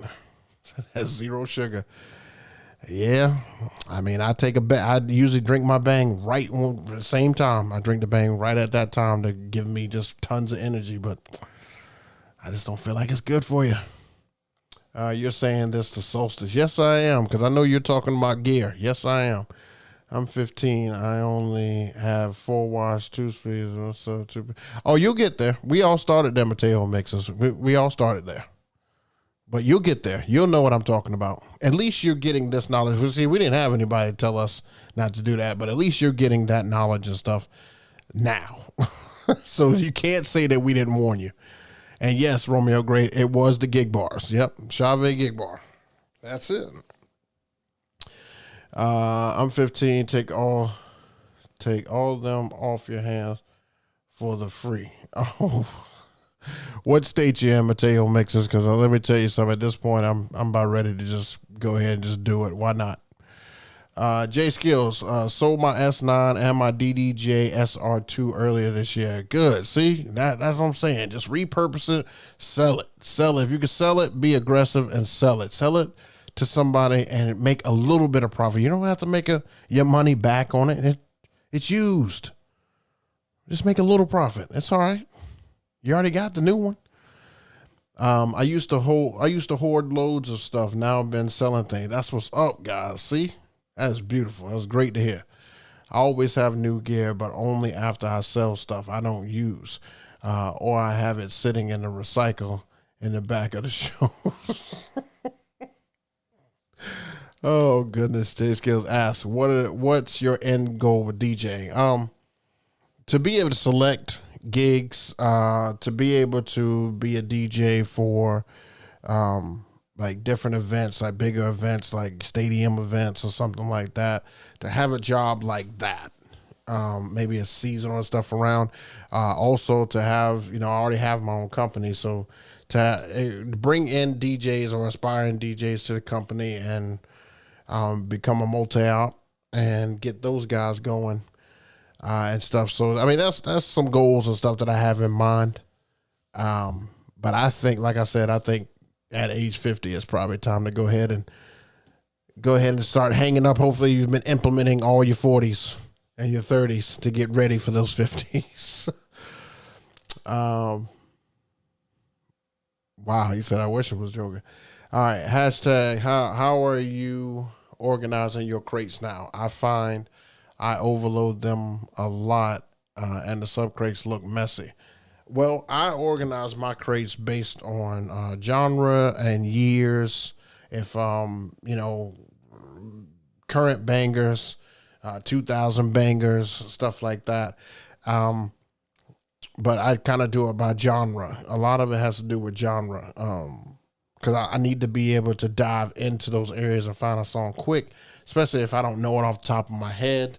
That's 0 sugar. Yeah, I mean, I usually drink my bang right at the same time. I drink the bang right at that time to give me just tons of energy, but I just don't feel like it's good for you. You're saying this to Solstice. Yes, I am, because I know you're talking about gear. Yes, I am. I'm 15. I only have 4 watts, 2 speeds. So 2. Oh, you'll get there. We all started them Mateo mixes. We all started there. But you'll get there. You'll know what I'm talking about. At least you're getting this knowledge. See, we didn't have anybody tell us not to do that, but at least you're getting that knowledge and stuff now. So you can't say that we didn't warn you. And yes, Romeo, great. It was the gig bars. Yep. Chave gig bar. That's it. I'm 15. Take all of them off your hands for the free. Oh, what state you in, Mateo mixes? Because let me tell you something. At this point, I'm about ready to just go ahead and just do it. Why not? J Skills sold my S9 and my DDJ SR2 earlier this year. Good. See, that's what I'm saying. Just repurpose it, sell it. If you can sell it, be aggressive and sell it. Sell it to somebody and make a little bit of profit. You don't have to make your money back on it. It's used. Just make a little profit. It's all right. You already got the new one. I used to hoard loads of stuff. Now I've been selling things. That's what's up, guys. See, that's beautiful. That's great to hear. I always have new gear, but only after I sell stuff I don't use, or I have it sitting in the recycle in the back of the show. Oh goodness. J Skills asks, what's your end goal with DJing? To be able to select gigs, to be able to be a DJ for like different events, like bigger events, like stadium events or something like that, to have a job like that, maybe a seasonal and stuff around, also to have, I already have my own company, so to bring in DJs or aspiring DJs to the company and become a multi-op and get those guys going and stuff. So, I mean, that's some goals and stuff that I have in mind. But I think, like I said, at age 50, it's probably time to go ahead and start hanging up. Hopefully you've been implementing all your 40s and your 30s to get ready for those 50s. Wow, he said, I wish I was joking. All right, hashtag, how are you organizing your crates now? I find I overload them a lot, and the sub crates look messy. Well, I organize my crates based on genre and years. If current bangers, 2000 bangers, stuff like that. Um, but I kind of do it by genre. A lot of it has to do with genre. Because I need to be able to dive into those areas and find a song quick, especially if I don't know it off the top of my head.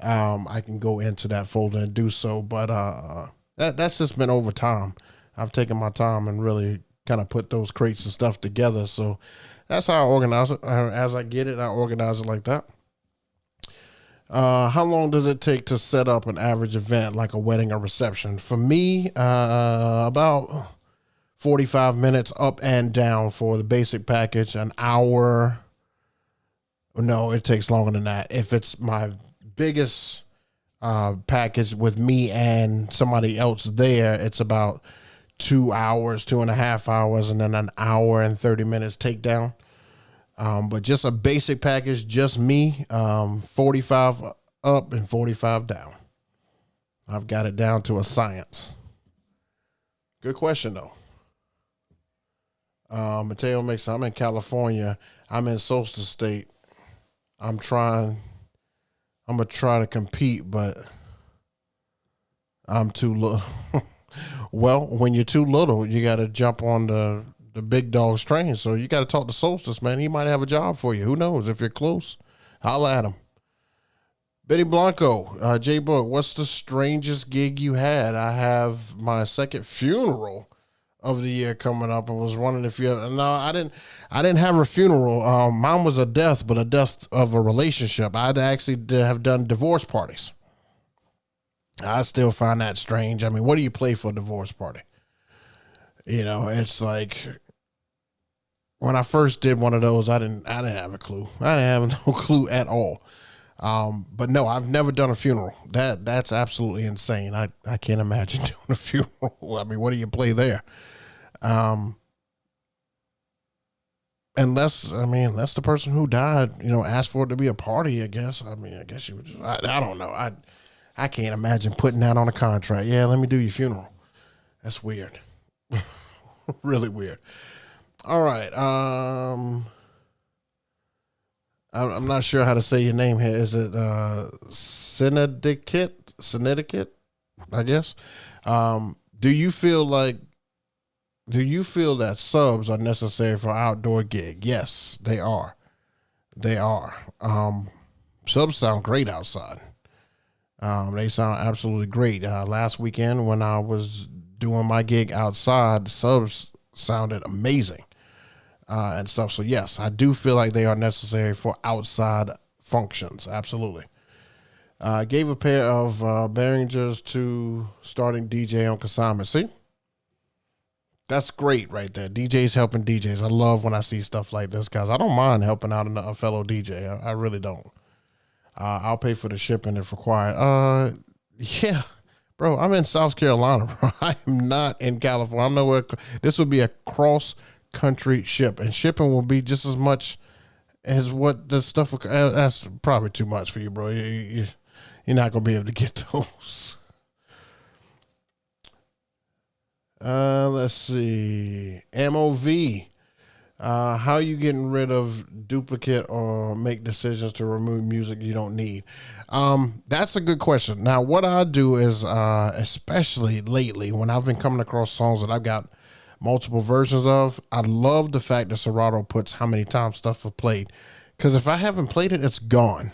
I can go into that folder and do so. But that's just been over time. I've taken my time and really kind of put those crates and stuff together. So that's how I organize it. As I get it, I organize it like that. How long does it take to set up an average event like a wedding or reception? For me, about 45 minutes up and down for the basic package, an hour. No, it takes longer than that. If it's my biggest package with me and somebody else there, it's about 2 hours, 2.5 hours, and then an hour and 30 minutes takedown. But just a basic package, just me, 45 up and 45 down. I've got it down to a science. Good question, though. Mateo makes, I'm in California. I'm in Solstice State. I'm going to try to compete, but I'm too little. Well, when you're too little, you got to jump on the big dog's train. So you got to talk to Solstice, man. He might have a job for you. Who knows? If you're close, holla at him. Betty Blanco, JayBook, what's the strangest gig you had? I have my second funeral of the year coming up, and was wondering if you have. No, I didn't have a funeral. Mine was a death, but a death of a relationship. I'd actually have done divorce parties. I still find that strange. I mean, what do you play for a divorce party? It's like when I first did one of those, I didn't have a clue. I didn't have no clue at all. But no, I've never done a funeral. That's absolutely insane. I can't imagine doing a funeral. I mean, what do you play there? Unless the person who died, asked for it to be a party, I guess. I mean, I guess you would just, I don't know. I can't imagine putting that on a contract. Yeah, let me do your funeral. That's weird. Really weird. All right. I'm not sure how to say your name here. Is it Synedicate? I guess. Do you feel that subs are necessary for outdoor gig? Yes, they are. They are. Subs sound great outside. They sound absolutely great. Last weekend when I was doing my gig outside, subs sounded amazing. And stuff. So yes, I do feel like they are necessary for outside functions. Absolutely. Gave a pair of Behringers to starting DJ on consignment. See, that's great right there. DJs helping DJs. I love when I see stuff like this, guys. I don't mind helping out a fellow DJ. I really don't. I'll pay for the shipping if required. Yeah, bro. I'm in South Carolina, bro. I am not in California. I'm nowhere. This would be a cross country ship, and shipping will be just as much as what the stuff. That's probably too much for you, bro. You're not gonna be able to get those. Let's see. MOV. How you getting rid of duplicate or make decisions to remove music you don't need? That's a good question. Now, what I do is, especially lately, when I've been coming across songs that I've got multiple versions of, I love the fact that Serato puts how many times stuff was played. Because if I haven't played it, it's gone.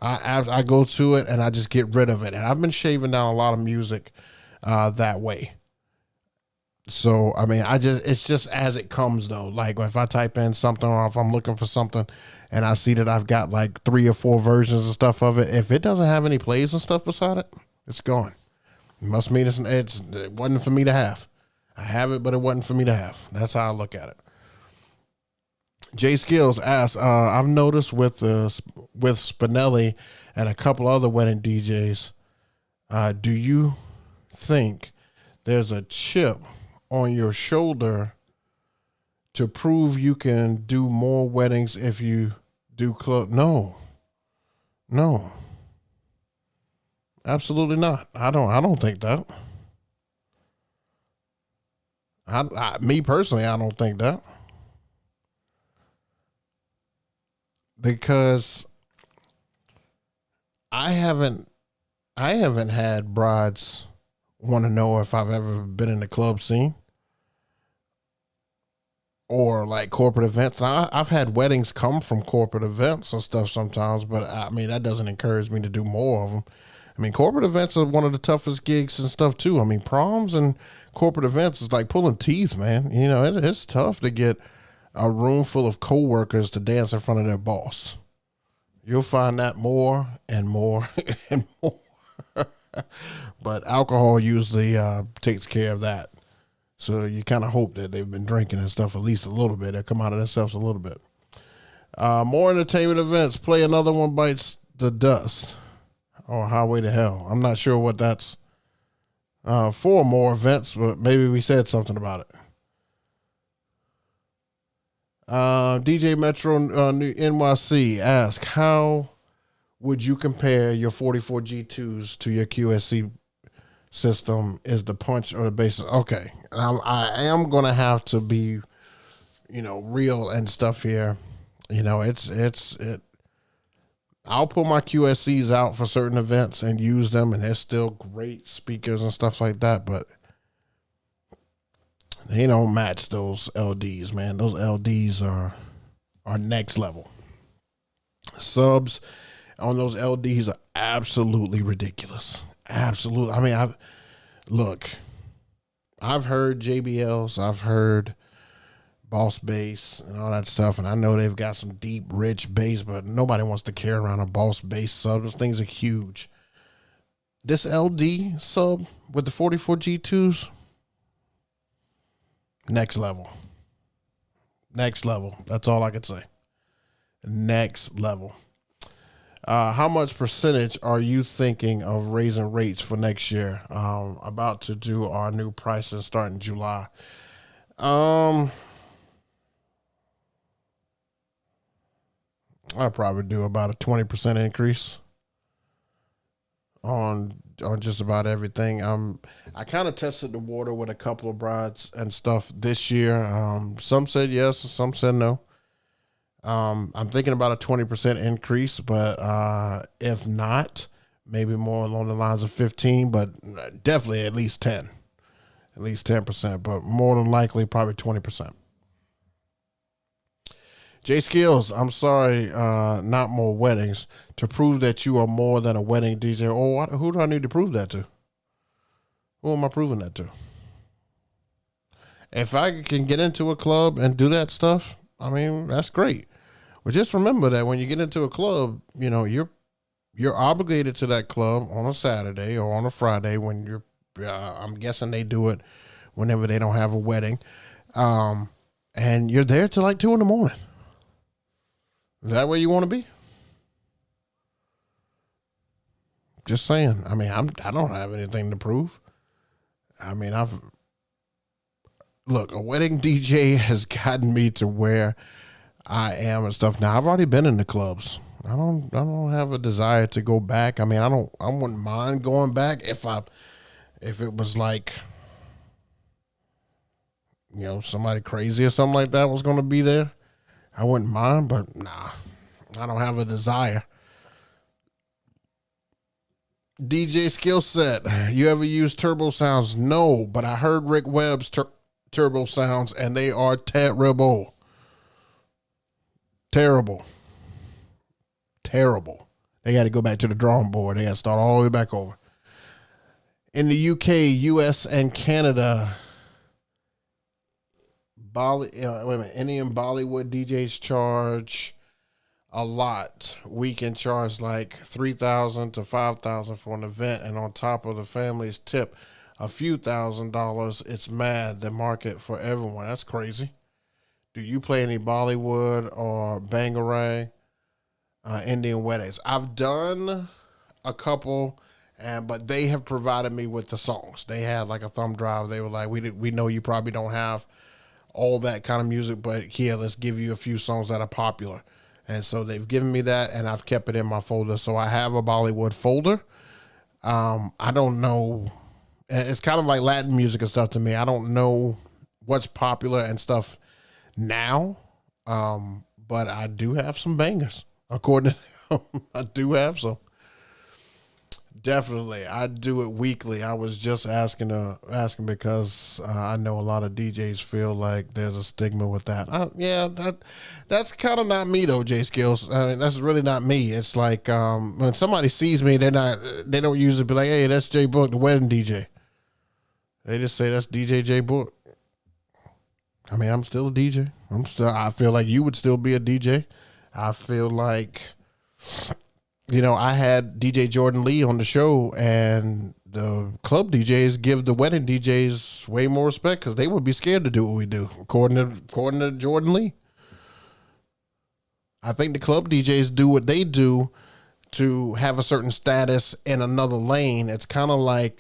I go to it and I just get rid of it. And I've been shaving down a lot of music that way. So, I mean, it's just as it comes though. Like if I type in something or if I'm looking for something and I see that I've got like 3 or 4 versions and stuff of it, if it doesn't have any plays and stuff beside it, it's gone. It must mean it wasn't for me to have. I have it, but it wasn't for me to have. That's how I look at it. Jay Skills asks, I've noticed with Spinelli and a couple other wedding DJs, do you think there's a chip on your shoulder to prove you can do more weddings if you do club? No, absolutely not. I don't think that. Me personally, I don't think that, because I haven't I haven't had brides want to know if I've ever been in the club scene or like corporate events. Now, I've had weddings come from corporate events and stuff sometimes, but I mean that doesn't encourage me to do more of them. I mean, corporate events are one of the toughest gigs and stuff too. I mean, proms and corporate events is like pulling teeth, man. You know, it's tough to get a room full of coworkers to dance in front of their boss. You'll find that more and more and more. But alcohol usually takes care of that. So you kind of hope that they've been drinking and stuff at least a little bit. They come out of themselves a little bit. More entertainment events. Play Another One Bites the Dust or Highway to Hell. I'm not sure what that's for, more events, but maybe we said something about it. DJ Metro NYC asks, how would you compare your 44 G2s to your QSC system? Is the punch or the bass? Okay. I am going to have to be, real and stuff here. I'll pull my QSCs out for certain events and use them, and they're still great speakers and stuff like that, but they don't match those LDs, man. Those LDs are next level. Subs on those LDs are absolutely ridiculous. Absolutely. I mean, I've heard JBLs, I've heard Boss Bass and all that stuff, and I know they've got some deep, rich bass, but nobody wants to carry around a Boss Bass sub. Those things are huge. This LD sub with the 44 G2s, next level. Next level. That's all I can say. Next level. How much percentage are you thinking of raising rates for next year? About to do our new prices starting July. I'll probably do about a 20% increase on just about everything. I kind of tested the water with a couple of brides and stuff this year. Some said yes, some said no. I'm thinking about a 20% increase, but if not, maybe more along the lines of 15, but definitely at least 10. At least 10%, but more than likely probably 20%. J Skills, I'm sorry, not more weddings. To prove that you are more than a wedding DJ. Oh, who do I need to prove that to? Who am I proving that to? If I can get into a club and do that stuff, I mean, that's great. But just remember that when you get into a club, you're obligated to that club on a Saturday or on a Friday when you're, I'm guessing they do it whenever they don't have a wedding. And you're there till like 2 a.m. Is that where you want to be? Just saying. I mean, I don't have anything to prove. I mean, a wedding DJ has gotten me to where I am and stuff. Now I've already been in the clubs. I don't have a desire to go back. I mean, I wouldn't mind going back if it was like, somebody crazy or something like that was going to be there. I wouldn't mind, but nah, I don't have a desire. DJ skill set. You ever use turbo sounds? No, but I heard Rick Webb's turbo sounds and they are terrible. Terrible. They got to go back to the drawing board. They got to start all the way back over. In the UK, US, and Canada, Indian Bollywood DJs charge a lot. We can charge like $3,000 to $5,000 for an event, and on top of the family's tip, a few $1,000s. It's mad. The market for everyone. That's crazy. Do you play any Bollywood or Bangarang Indian weddings? I've done a couple, but they have provided me with the songs. They had like a thumb drive. They were like, we know you probably don't have all that kind of music, but here, let's give you a few songs that are popular. And so they've given me that, and I've kept it in my folder. So I have a Bollywood folder. I don't know. It's kind of like Latin music and stuff to me. I don't know what's popular and stuff now. But I do have some bangers. According to them, I do have some. Definitely, I do it weekly. I was just asking because I know a lot of DJs feel like there's a stigma with that. Yeah, that's kind of not me though, J Skills. I mean, that's really not me. It's like when somebody sees me, they don't usually be like, "Hey, that's JayBook, the wedding DJ." They just say that's DJ JayBook. I mean, I'm still a DJ. I feel like you would still be a DJ. I feel like, I had DJ Jordan Lee on the show, and the club DJs give the wedding DJs way more respect because they would be scared to do what we do, according to Jordan Lee. I think the club DJs do what they do to have a certain status in another lane. It's kind of like,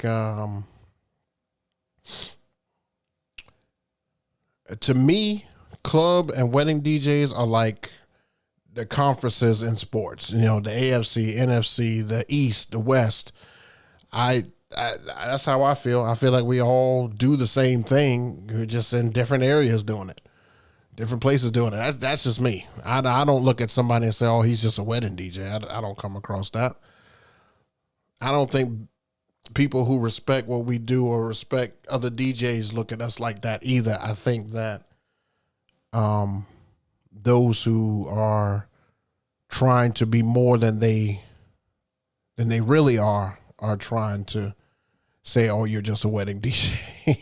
to me, club and wedding DJs are like the conferences in sports, the AFC, NFC, the East, the West. I that's how I feel. I feel like we all do the same thing. We're just in different areas doing it, different places doing it. That's just me. I don't look at somebody and say, "Oh, he's just a wedding DJ." I don't come across that. I don't think people who respect what we do or respect other DJs look at us like that either. I think that those who are trying to be more than they really are trying to say, "Oh, you're just a wedding DJ."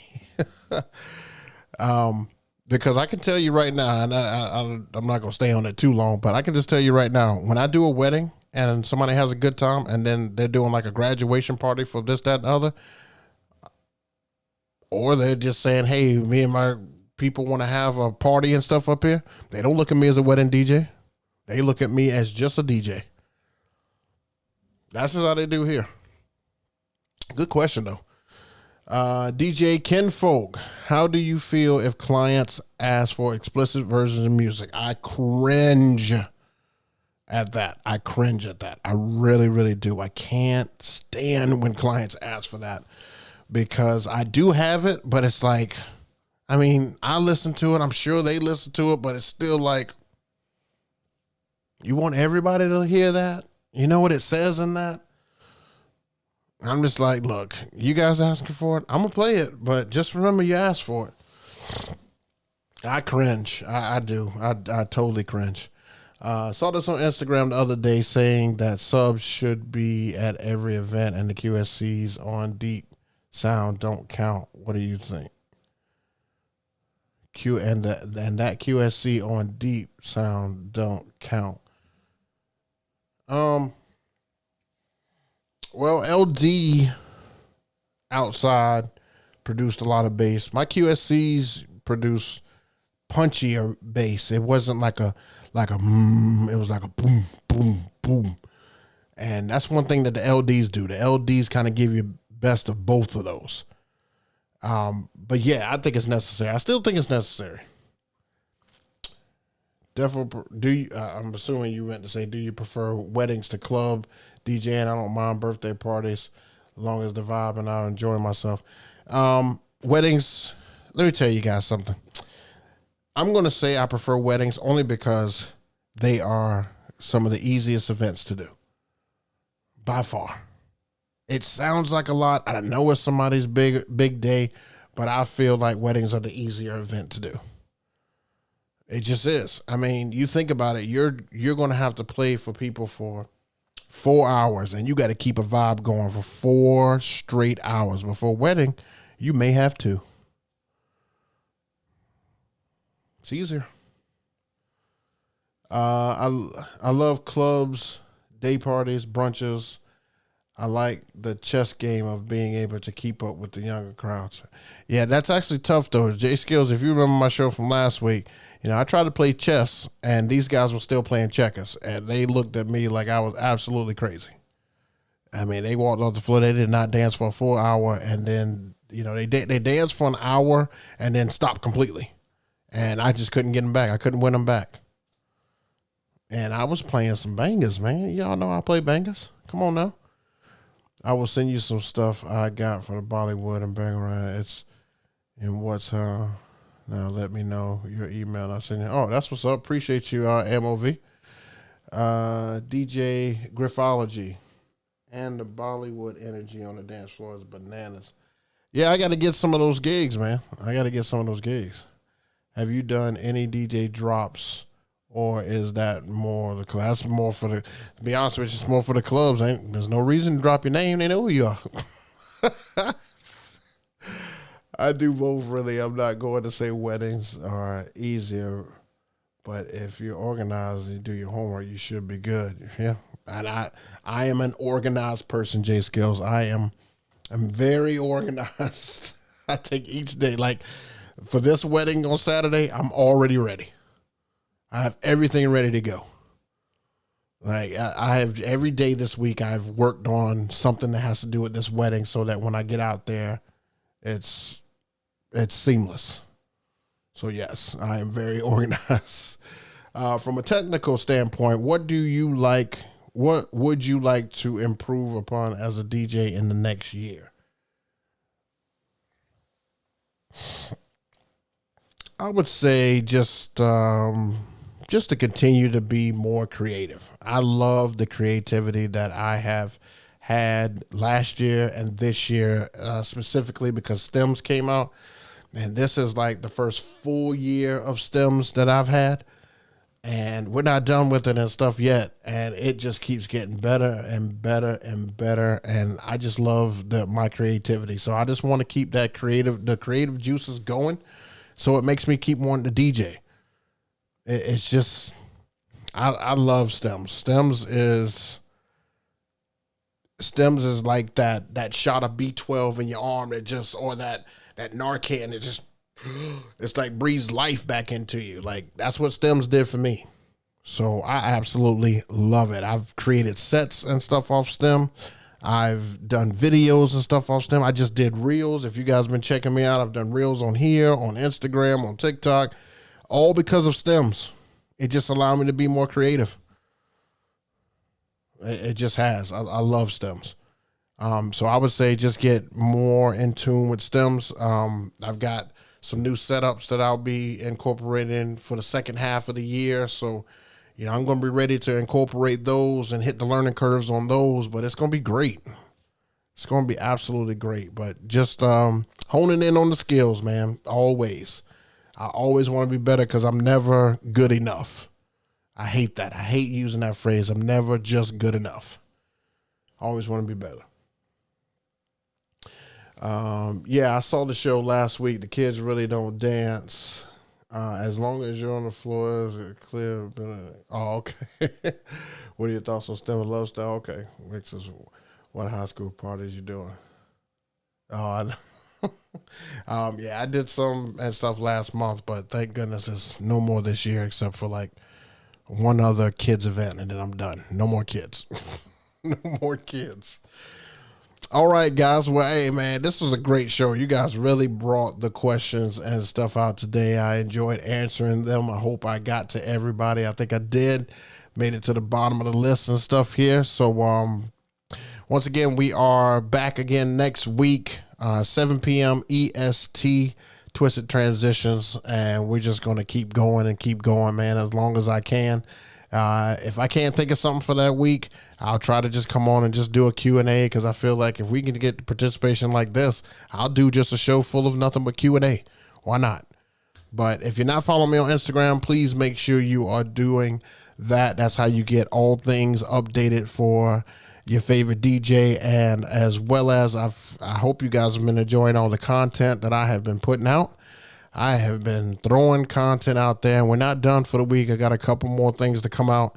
Because I can tell you right now, and I'm not going to stay on it too long, but I can just tell you right now, when I do a wedding and somebody has a good time and then they're doing like a graduation party for this, that, and the other, or they're just saying, "Hey, me and my people want to have a party and stuff up here," they don't look at me as a wedding DJ. They look at me as just a DJ. That's just how they do here. Good question, though. DJ Ken Folk, how do you feel if clients ask for explicit versions of music? I cringe at that. I really, really do. I can't stand when clients ask for that because I do have it, but it's like, I mean, I listen to it. I'm sure they listen to it, but it's still like, you want everybody to hear that? You know what it says in that? I'm just like, look, you guys asking for it, I'm going to play it, but just remember you asked for it. I cringe. I do. I totally cringe. Saw this on Instagram the other day saying that subs should be at every event and the QSCs on deep sound don't count. What do you think? That QSC on deep sound don't count. Well, LD outside produced a lot of bass. My QSCs produced punchier bass. It wasn't like a it was like a boom, boom, boom. And that's one thing that the LDs do. The LDs kind of give you best of both of those. But yeah, I think it's necessary. I still think it's necessary. Definitely. I'm assuming you meant to say, do you prefer weddings to club DJing? I don't mind birthday parties as long as the vibe and I enjoy myself. Weddings, let me tell you guys something. I'm going to say I prefer weddings only because they are some of the easiest events to do. By far. It sounds like a lot. I know it's somebody's big day, but I feel like weddings are the easier event to do. It just is. I mean, you think about it, you're going to have to play for people for 4 hours, and you got to keep a vibe going for 4 straight hours. Before a wedding, you may have 2. It's easier. I love clubs, day parties, brunches. I like the chess game of being able to keep up with the younger crowds. Yeah, that's actually tough, though. Jay Skills, if you remember my show from last week, I tried to play chess, and these guys were still playing checkers, and they looked at me like I was absolutely crazy. I mean, they walked off the floor. They did not dance for a full hour, and then, they danced for an hour and then stopped completely. And I just couldn't get them back. I couldn't win them back. And I was playing some bangers, man. Y'all know I play bangers. Come on now. I will send you some stuff I got for the Bollywood and Bangarang. It's in what's Now let me know your email. I'll send you. Oh, that's what's up. Appreciate you, MOV. DJ Griffology and the Bollywood energy on the dance floor is bananas. Yeah, I got to get some of those gigs, man. I got to get some of those gigs. Have you done any DJ drops, or is that more the club? That's more for the. To be honest with you, it's more for the clubs. There's no reason to drop your name. They know who you are. I do both, really. I'm not going to say weddings are easier, but if you're organized and you do your homework, you should be good. Yeah, and I am an organized person, J Skills. I'm very organized. I take each day. Like for this wedding on Saturday, I'm already ready. I have everything ready to go. Like I have every day this week, I've worked on something that has to do with this wedding, so that when I get out there, it's seamless. So yes, I am very organized. From a technical standpoint, what do you like? What would you like to improve upon as a DJ in the next year? I would say just to continue to be more creative. I love the creativity that I have had last year and this year, specifically because Stems came out. And this is like the first full year of Stems that I've had. And we're not done with it and stuff yet. And it just keeps getting better and better and better. And I just love my creativity. So I just want to keep the creative juices going. So it makes me keep wanting to DJ. It's just, I love Stems. Stems is like that shot of B12 in your arm that just, or that Narcan, it's like breathes life back into you. Like that's what Stems did for me. So I absolutely love it. I've created sets and stuff off Stem. I've done videos and stuff off Stem. I just did reels. If you guys have been checking me out, I've done reels on here, on Instagram, on TikTok, all because of Stems. It just allowed me to be more creative. It just has. I love Stems. So I would say just get more in tune with Stems. I've got some new setups that I'll be incorporating for the second half of the year. So, I'm going to be ready to incorporate those and hit the learning curves on those, but it's going to be great. It's going to be absolutely great, but just honing in on the skills, man, always. I always want to be better because I'm never good enough. I hate that. I hate using that phrase. I'm never just good enough. I always want to be better. I saw the show last week. The kids really don't dance. As long as you're on the floor, is it clear? Oh, okay. What are your thoughts on STEM and love style? Okay. Mixes. What high school parties you doing? Oh, I did some and stuff last month, but thank goodness it's no more this year except for like one other kids event, and then I'm done. No more kids. No more kids. All right, guys. Well, hey, man, this was a great show. You guys really brought the questions and stuff out today. I enjoyed answering them. I hope I got to everybody. I think I did. Made it to the bottom of the list and stuff here. So, once again, we are back again next week, 7 p.m. EST, Twisted Transitions, and we're just going to keep going, man, as long as I can. If I can't think of something for that week, I'll try to just come on and just do a Q&A, because I feel like if we can get participation like this, I'll do just a show full of nothing but Q&A. Why not? But if you're not following me on Instagram, please make sure you are doing that. That's how you get all things updated for your favorite DJ, and as well as I hope you guys have been enjoying all the content that I have been putting out. I have been throwing content out there, and we're not done for the week. I got a couple more things to come out,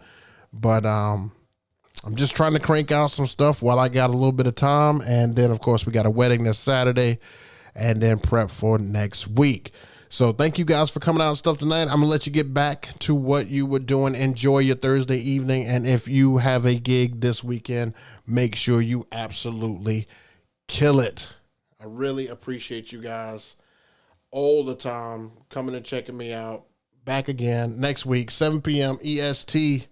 but I'm just trying to crank out some stuff while I got a little bit of time. And then, of course, we got a wedding this Saturday, and then prep for next week. So thank you guys for coming out and stuff tonight. I'm going to let you get back to what you were doing. Enjoy your Thursday evening. And if you have a gig this weekend, make sure you absolutely kill it. I really appreciate you guys all the time coming and checking me out. Back again next week, 7 p.m. EST.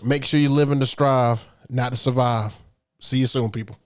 Make sure you live and to strive, not to survive. See you soon, people.